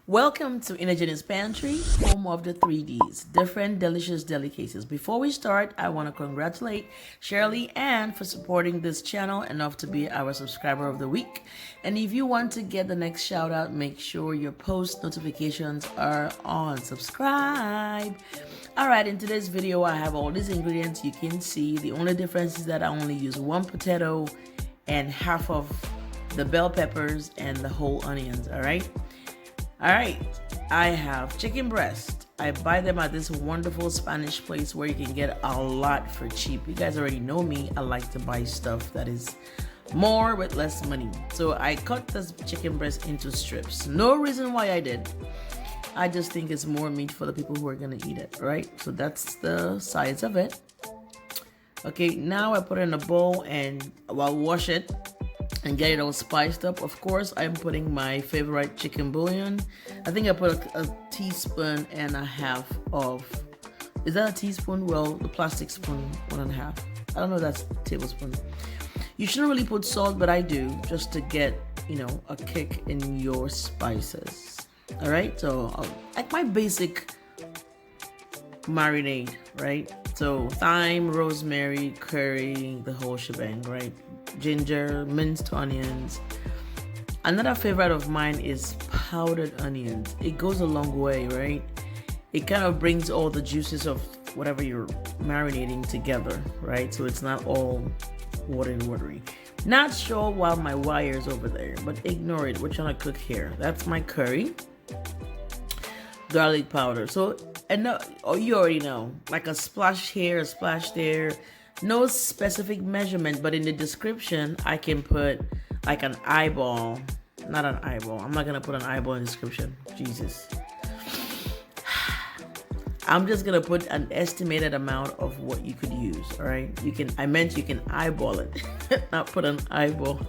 Welcome to Indigenous Pantry, home of the 3Ds, different delicious delicacies. Before we start, I want to congratulate Shirley Ann for supporting this channel enough to be our subscriber of the week. And if you want to get the next shout out, make sure your post notifications are on. Subscribe. Alright, in today's video, I have all these ingredients you can see. The only difference is that I only use one potato and half of the bell peppers and the whole onions, alright? Alright, I have chicken breast. I buy them at this wonderful Spanish place where you can get a lot for cheap. You guys already know me. I like to buy stuff that is more with less money. So I cut this chicken breast into strips. No reason why I did. I just think it's more meat for the people who are going to eat it, right? So that's the size of it. Okay, now I put it in a bowl and I'll wash it and get it all spiced up. Of course, I'm putting my favorite chicken bouillon. I think I put a teaspoon and a half of, is that a teaspoon? Well, the plastic spoon, 1.5. I don't know if that's a tablespoon. You shouldn't really put salt, but I do, just to get, a kick in your spices. All right, so like my basic marinade, right? So thyme, rosemary, curry, the whole shebang, right? Ginger, minced onions. Another favorite of mine is powdered onions. It goes a long way, right? It kind of brings all the juices of whatever you're marinating together, right? So it's not all watery. Not sure why my wire's over there, but ignore it. We're trying to cook here. That's my curry. Garlic powder. So, and no, you already know, like a splash here, a splash there. No specific measurement, but in the description, I can put like an eyeball. Not an eyeball. I'm not going to put an eyeball in the description. Jesus. I'm just going to put an estimated amount of what you could use, all right? You can eyeball it, not put an eyeball.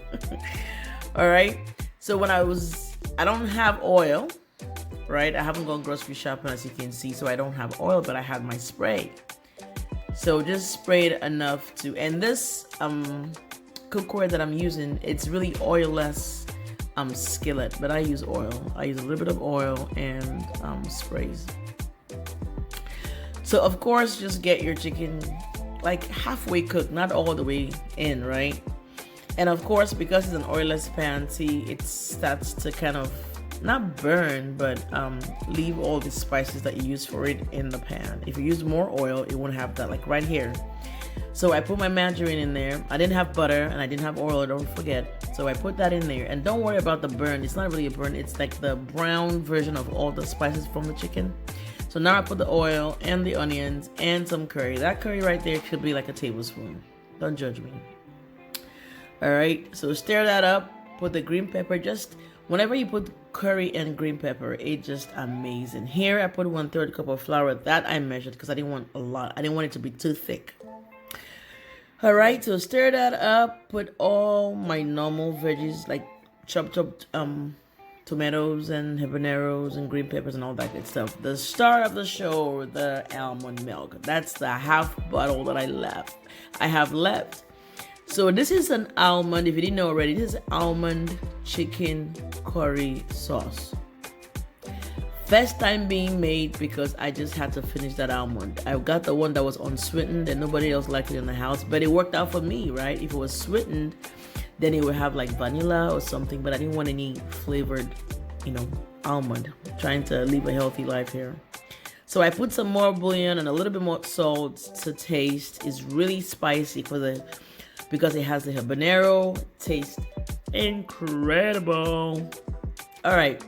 All right? So I don't have oil, right? I haven't gone grocery shopping, as you can see, so I don't have oil, but I have my spray. So just spray it enough to, and this cookware that I'm using, it's really oilless skillet, but I use oil. I use a little bit of oil and sprays. So of course, just get your chicken like halfway cooked, not all the way in, right? And of course, because it's an oilless pan, see, it starts to kind of not burn, but leave all the spices that you use for it in the pan. If you use more oil, it won't have that, like right here. So I put my margarine in there. I didn't have butter and I didn't have oil, don't forget. So I put that in there, and don't worry about the burn. It's not really a burn. It's like the brown version of all the spices from the chicken. So now I put the oil and the onions and some curry. That curry right there should be like a tablespoon. Don't judge me. All right, so stir that up. Put the green pepper. Just whenever you put curry and green pepper, it's just amazing. Here I put 1/3 cup of flour. That I measured because I didn't want a lot. I didn't want it to be too thick. All right, so stir that up. Put all my normal veggies like chopped tomatoes and habaneros and green peppers and all that good stuff. The star of the show, the almond milk. That's the half bottle that I have left. So this is an almond, if you didn't know already, this is almond chicken curry sauce. First time being made because I just had to finish that almond. I got the one that was unsweetened and nobody else liked it in the house, but it worked out for me, right? If it was sweetened, then it would have like vanilla or something, but I didn't want any flavored, almond. I'm trying to live a healthy life here. So I put some more bouillon and a little bit more salt to taste. It's really spicy because it has the habanero. Tastes incredible. All right.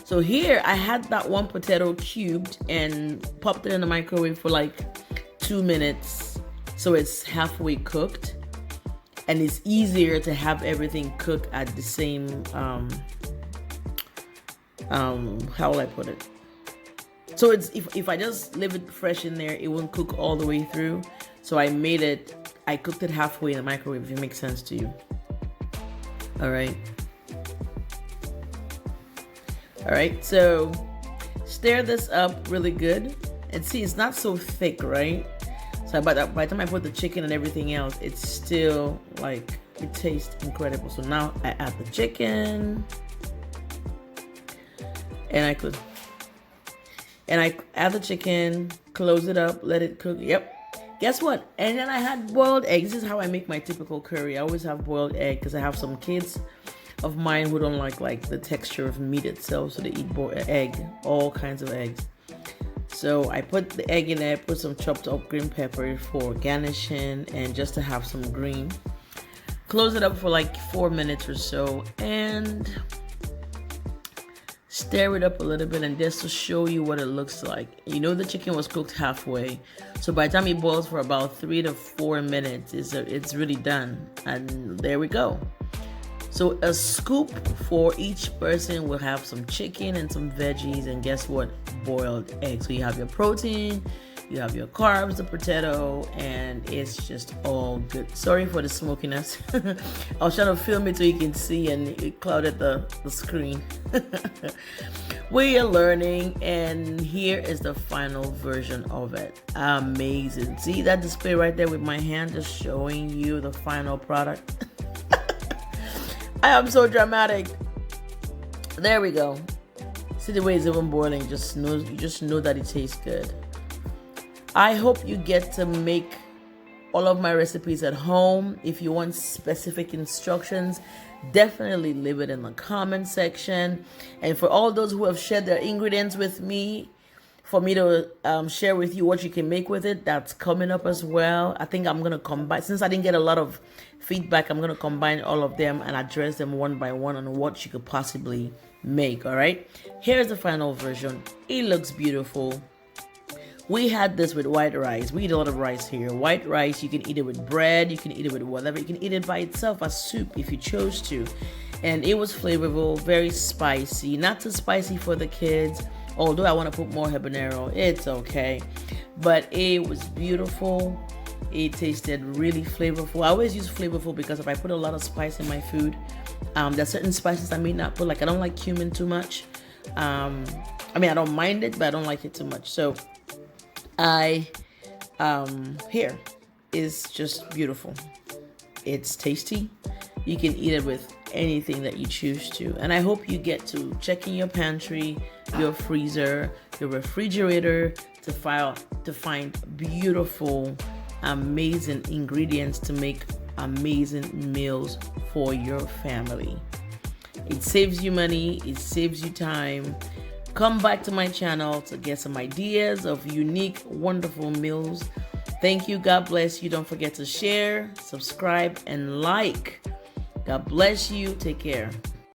So here I had that one potato cubed and popped it in the microwave for like 2 minutes. So it's halfway cooked. And it's easier to have everything cooked at the same, how will I put it? So it's if I just leave it fresh in there, it won't cook all the way through. So I cooked it halfway in the microwave, if it makes sense to you. All right. All right, so stir this up really good. And see, it's not so thick, right? So by the time I put the chicken and everything else, it's still like, it tastes incredible. So now I add the chicken. and I add the chicken, close it up, let it cook. Yep. Guess what? And then I had boiled eggs. This is how I make my typical curry. I always have boiled egg because I have some kids of mine who don't like the texture of meat itself, so they eat boiled egg, all kinds of eggs. So I put the egg in there, put some chopped up green pepper for garnishing and just to have some green. Close it up for like 4 minutes or so and stir it up a little bit, and just to show you what it looks like. You know, the chicken was cooked halfway, so by the time it boils for about 3 to 4 minutes, it's really done. And there we go. So a scoop for each person will have some chicken and some veggies, and guess what? Boiled eggs. So you have your protein, you have your carbs, the potato, and it's just all good. Sorry for the smokiness. I was trying to film it so you can see, and it clouded the screen. We are learning, and here is the final version of it. Amazing. See that display right there with my hand just showing you the final product? I am so dramatic. There we go. See the way it's even boiling. You just know that it tastes good. I hope you get to make all of my recipes at home. If you want specific instructions, definitely leave it in the comment section. And for all those who have shared their ingredients with me, for me to share with you what you can make with it, that's coming up as well. I think I'm going to combine, since I didn't get a lot of feedback, I'm going to combine all of them and address them one by one on what you could possibly make. All right, here's the final version. It looks beautiful. We had this with white rice. We eat a lot of rice here. White rice, you can eat it with bread, you can eat it with whatever. You can eat it by itself as soup if you chose to. And it was flavorful, very spicy, not too spicy for the kids. Although I want to put more habanero, it's okay. But it was beautiful. It tasted really flavorful. I always use flavorful because if I put a lot of spice in my food, there's certain spices I may not put. Like I don't like cumin too much. I mean, I don't mind it, but I don't like it too much. So here is just beautiful. It's tasty. You can eat it with anything that you choose to. And I hope you get to check in your pantry, your freezer, your refrigerator to find beautiful, amazing ingredients to make amazing meals for your family. It saves you money, it saves you time. Come back to my channel to get some ideas of unique, wonderful meals. Thank you. God bless you. Don't forget to share, subscribe, and like. God bless you. Take care.